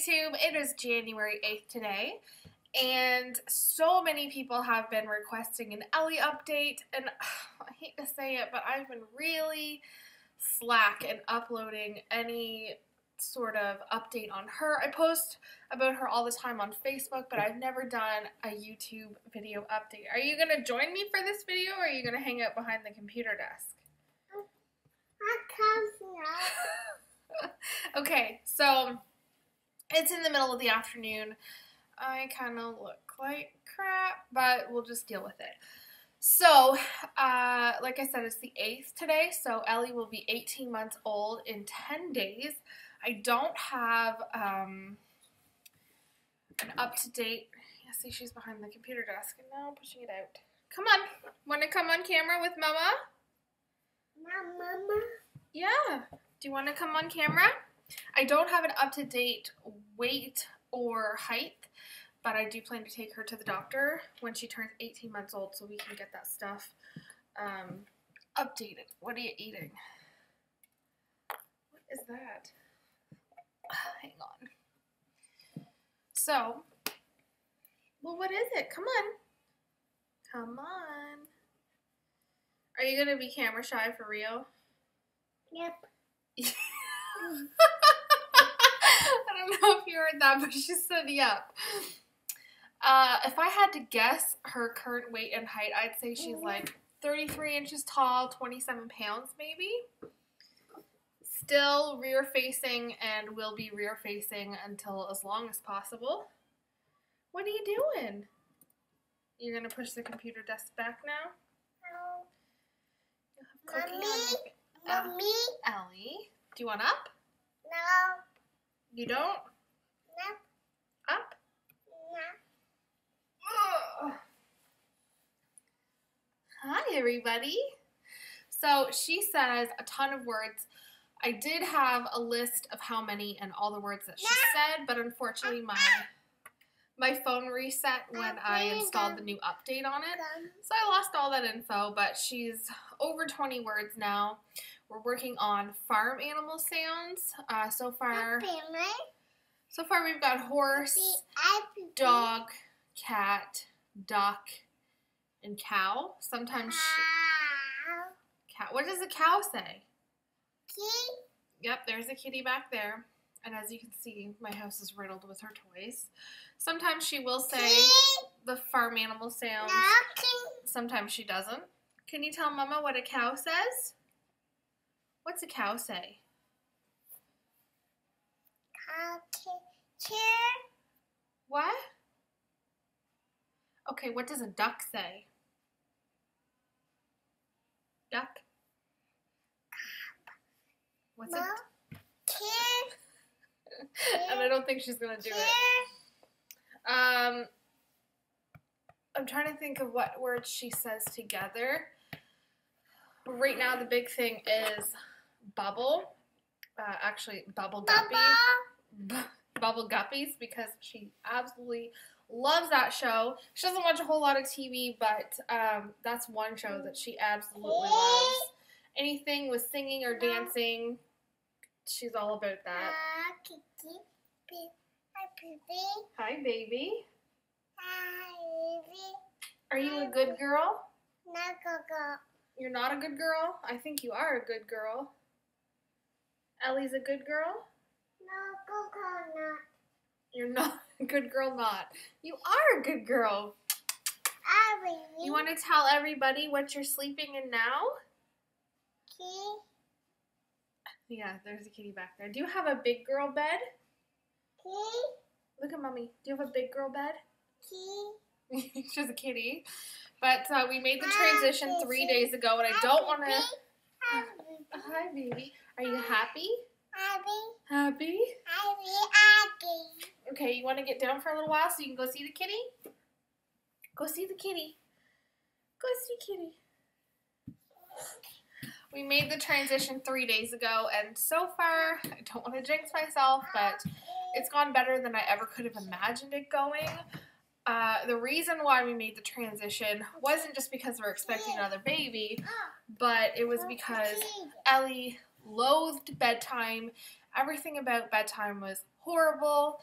YouTube. It is January 8th today, and so many people have been requesting an Ellie update, and I hate to say it, but I've been really slack in uploading any sort of update on her. I post about her all the time on Facebook, but I've never done a YouTube video update. Are you going to join me for this video, or are you going to hang out behind the computer desk? Okay, so it's in the middle of the afternoon. I kind of look like crap, but we'll just deal with it. So, like I said, it's the 8th today, so Ellie will be 18 months old in 10 days. I don't have an up-to-date, see, she's behind the computer desk, and now I'm pushing it out. Come on, want to come on camera with Mama? Mama? Yeah. Do you want to come on camera? I don't have an up-to-date weight or height, but I do plan to take her to the doctor when she turns 18 months old so we can get that stuff updated. What are you eating? What is that? Hang on. So, well, what is it? Come on. Come on. Are you going to be camera shy for real? Yep. I don't know if you heard that, but she said yep. If I had to guess her current weight and height, I'd say she's like 33 inches tall, 27 pounds maybe. Still rear-facing and will be rear-facing until as long as possible. What are you doing? You're going to push the computer desk back now? No. Mommy? Ellie, do you want up? No. You don't? No. Up? No. Ugh. Hi, everybody. So she says a ton of words. I did have a list of how many and all the words that she said, but unfortunately my phone reset when I installed the new update on it. So I lost all that info, but she's over 20 words now. We're working on farm animal sounds. So far we've got horse, dog, cat, duck, and cow. Sometimes cow. What does a cow say? Kitty. Yep, there's a kitty back there. And as you can see, my house is riddled with her toys. Sometimes she will say the farm animal sounds. Sometimes she doesn't. Can you tell Mama what a cow says? What's a cow say? What? Okay, what does a duck say? Duck? What's it? And I don't think she's going to do it. I'm trying to think of what words she says together. Right now, the big thing is bubble. Actually, bubble guppy. Bubble guppies, because she absolutely loves that show. She doesn't watch a whole lot of TV, but that's one show that she absolutely loves. Anything with singing or dancing, she's all about that. Hi, baby. Hi, baby. Are you a good girl? Not good girl. You're not a good girl? I think you are a good girl. Ellie's a good girl? No, good girl not. You're not a good girl, not. You are a good girl. Hi, baby. You want to tell everybody what you're sleeping in now? Kitty. Yeah, there's a kitty back there. Do you have a big girl bed? Kitty. Look at Mommy. Do you have a big girl bed? Kitty. She's a kitty. But we made the transition 3 days ago, and I don't want to... Hi, baby. Are you happy? Happy? Okay, you want to get down for a little while so you can go see the kitty? Go see the kitty. Go see kitty. We made the transition 3 days ago, and so far, I don't want to jinx myself, but it's gone better than I ever could have imagined it going. The reason why we made the transition wasn't just because we're expecting another baby, but it was because Ellie loathed bedtime. Everything about bedtime was horrible.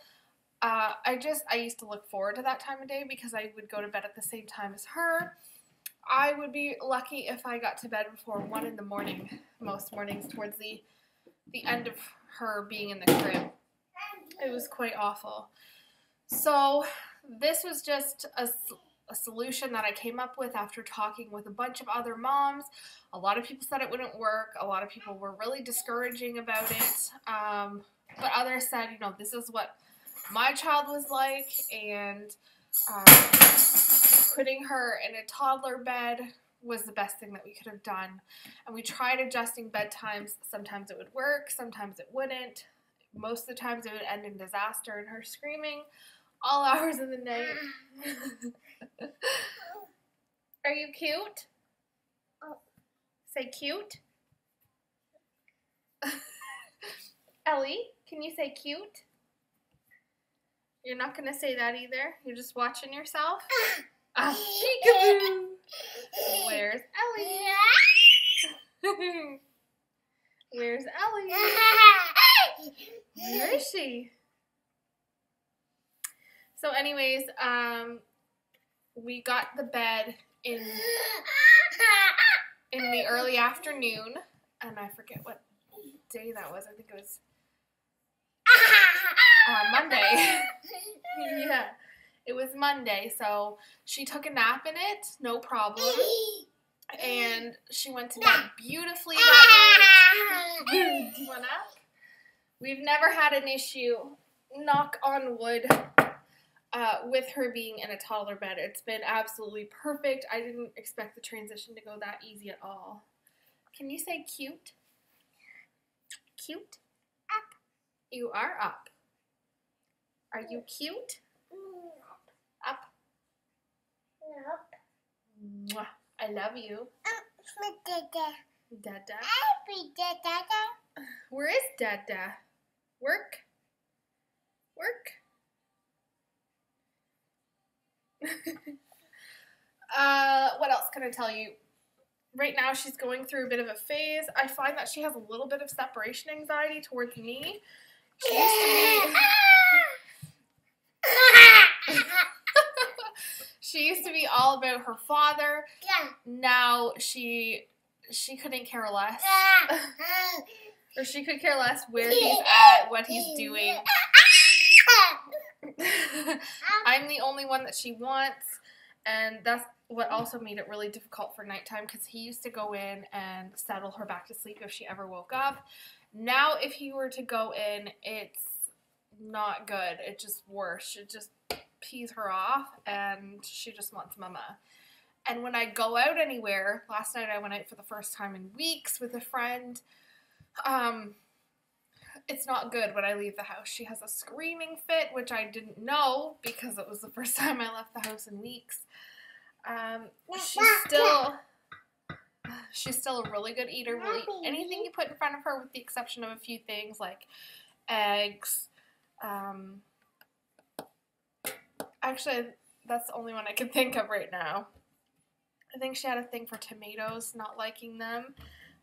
I used to look forward to that time of day because I would go to bed at the same time as her. I would be lucky if I got to bed before 1 in the morning, most mornings towards the end of her being in the crib. It was quite awful. So this was just a solution that I came up with after talking with a bunch of other moms. A lot of people said it wouldn't work. A lot of people were really discouraging about it. But others said, you know, this is what my child was like, and putting her in a toddler bed was the best thing that we could have done. And we tried adjusting bedtimes. Sometimes it would work, sometimes it wouldn't. Most of the times it would end in disaster and her screaming all hours of the night. Are you cute? Say cute. Ellie, can you say cute? You're not going to say that either? You're just watching yourself? Peekaboo! Where's Ellie? Where's Ellie? Where is she? So anyways, we got the bed in the early afternoon, and I forget what day that was. I think it was Monday. Yeah, it was Monday, so she took a nap in it, no problem, and she went to bed beautifully that night. Do you want up? We've never had an issue, knock on wood, with her being in a toddler bed. It's been absolutely perfect. I didn't expect the transition to go that easy at all. Can you say cute? Cute? Up. You are up. Are you cute? Up. Nope. Mwah. I love you. Dada. Dada. Happy Dada. Where is Dada? Work? Work? What else can I tell you? Right now she's going through a bit of a phase. I find that she has a little bit of separation anxiety towards me. She used to be all about her father. Now she couldn't care less. Or she could care less where he's at, what he's doing. I'm the only one that she wants, and that's what also made it really difficult for nighttime, because he used to go in and settle her back to sleep if she ever woke up. Now if he were to go in, it's not good. It's just worse. It just pees her off, and she just wants mama. And when I go out anywhere, last night I went out for the first time in weeks with a friend, it's not good when I leave the house. She has a screaming fit, which I didn't know because it was the first time I left the house in weeks. She's still a really good eater. Will eat anything you put in front of her, with the exception of a few things like eggs. Actually, that's the only one I can think of right now. I think she had a thing for tomatoes, not liking them.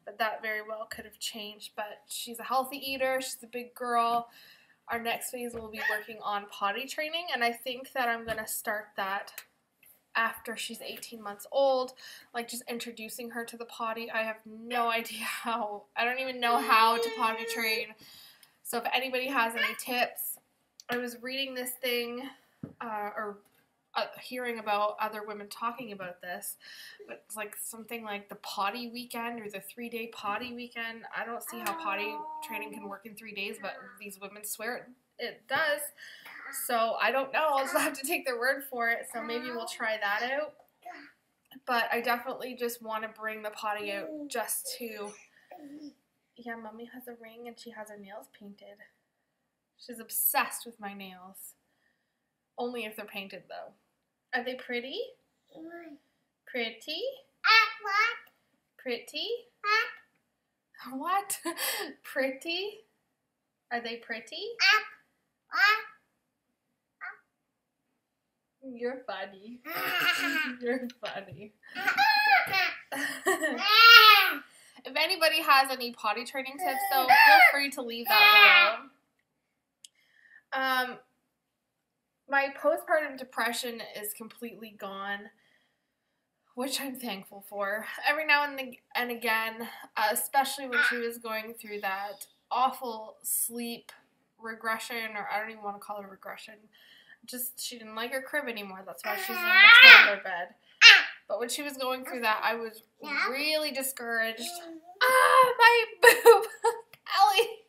But that very well could have changed. But she's a healthy eater. She's a big girl. Our next phase will be working on potty training. And I think that I'm going to start that after she's 18 months old. Like just introducing her to the potty. I have no idea how. I don't even know how to potty train. So if anybody has any tips. I was reading this thing hearing about other women talking about this, but it's like something like the potty weekend or the 3-day potty weekend. I don't see how potty training can work in 3 days, but these women swear it does. So I don't know. I'll just have to take their word for it. So maybe we'll try that out. But I definitely just want to bring the potty out just to, yeah, mommy has a ring and she has her nails painted. She's obsessed with my nails. Only if they're painted, though. Are they pretty? Pretty? What? Pretty? What? Pretty? Are they pretty? You're funny. You're funny. If anybody has any potty training tips, though, feel free to leave that below. my postpartum depression is completely gone, which I'm thankful for. Every now and again, especially when she was going through that awful sleep regression, or I don't even want to call it a regression. Just, she didn't like her crib anymore. That's why she's in the toddler bed. But when she was going through that, I was really discouraged. Ah, my boob. Ellie.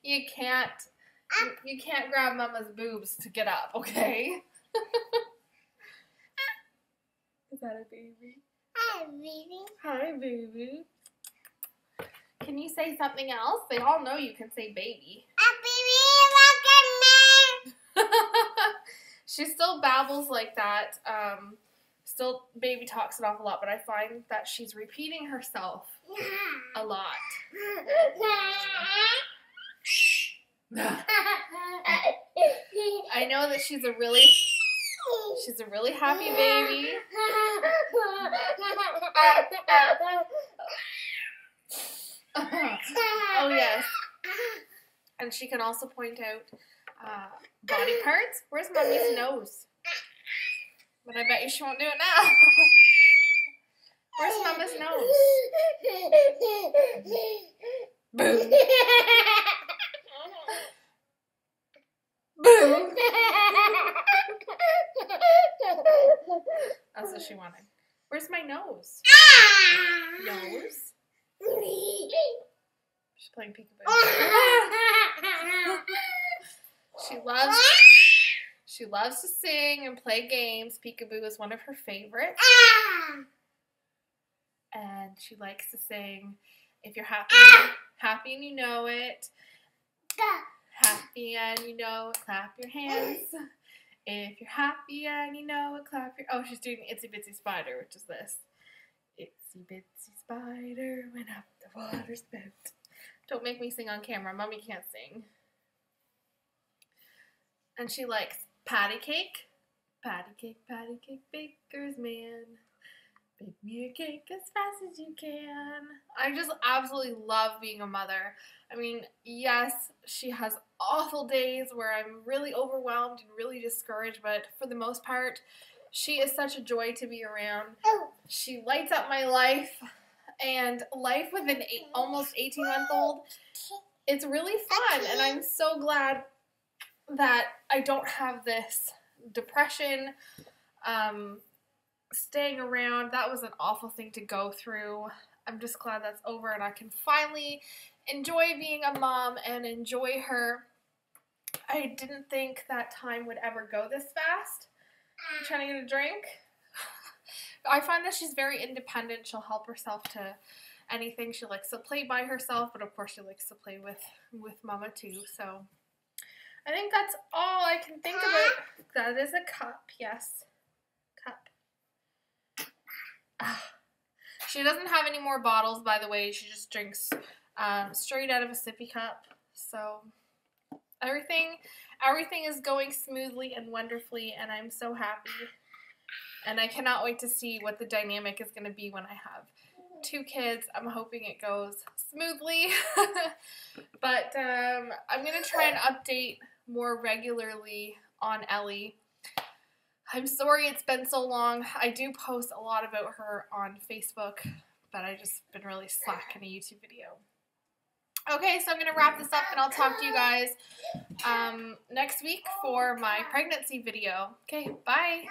You can't grab Mama's boobs to get up, okay? Is that a baby? Hi, baby. Hi, baby. Can you say something else? They all know you can say baby. Baby, look at me. She still babbles like that. Still baby talks an awful lot, but I find that she's repeating herself a lot. I know that she's a really happy baby. Oh yes. And she can also point out body parts. Where's Mommy's nose? But I bet you she won't do it now. Where's Mama's nose? Boom. Boom. That's what she wanted. Where's my nose? Nose? She's playing peekaboo. She loves to sing and play games. Peekaboo is one of her favorites. And she likes to sing, if you're happy and you know it. Happy and you know it, clap your hands. If you're happy and you know it, clap your... Oh, she's doing Itsy Bitsy Spider, which is this. Itsy Bitsy Spider went up the water spout. Don't make me sing on camera. Mommy can't sing. And she likes patty cake. Patty cake, baker's man. Bake me a cake as fast as you can. I just absolutely love being a mother. I mean, yes, she has awful days where I'm really overwhelmed and really discouraged, but for the most part, she is such a joy to be around. She lights up my life, and life with an almost 18-month-old, it's really fun, and I'm so glad that I don't have this depression, staying around. That was an awful thing to go through. I'm just glad that's over and I can finally enjoy being a mom and enjoy her. I didn't think that time would ever go this fast. I'm trying to get a drink. I find that she's very independent. She'll help herself to anything. She likes to play by herself, but of course she likes to play with Mama too. So I think that's all I can think about. That is a cup, yes. Cup. She doesn't have any more bottles, by the way. She just drinks straight out of a sippy cup. So everything is going smoothly and wonderfully, and I'm so happy. And I cannot wait to see what the dynamic is going to be when I have 2 kids. I'm hoping it goes smoothly. But I'm going to try and update more regularly on Ellie. I'm sorry it's been so long. I do post a lot about her on Facebook, but I've just been really slacking a YouTube video. Okay, so I'm going to wrap this up, and I'll talk to you guys next week for my pregnancy video. Okay, bye.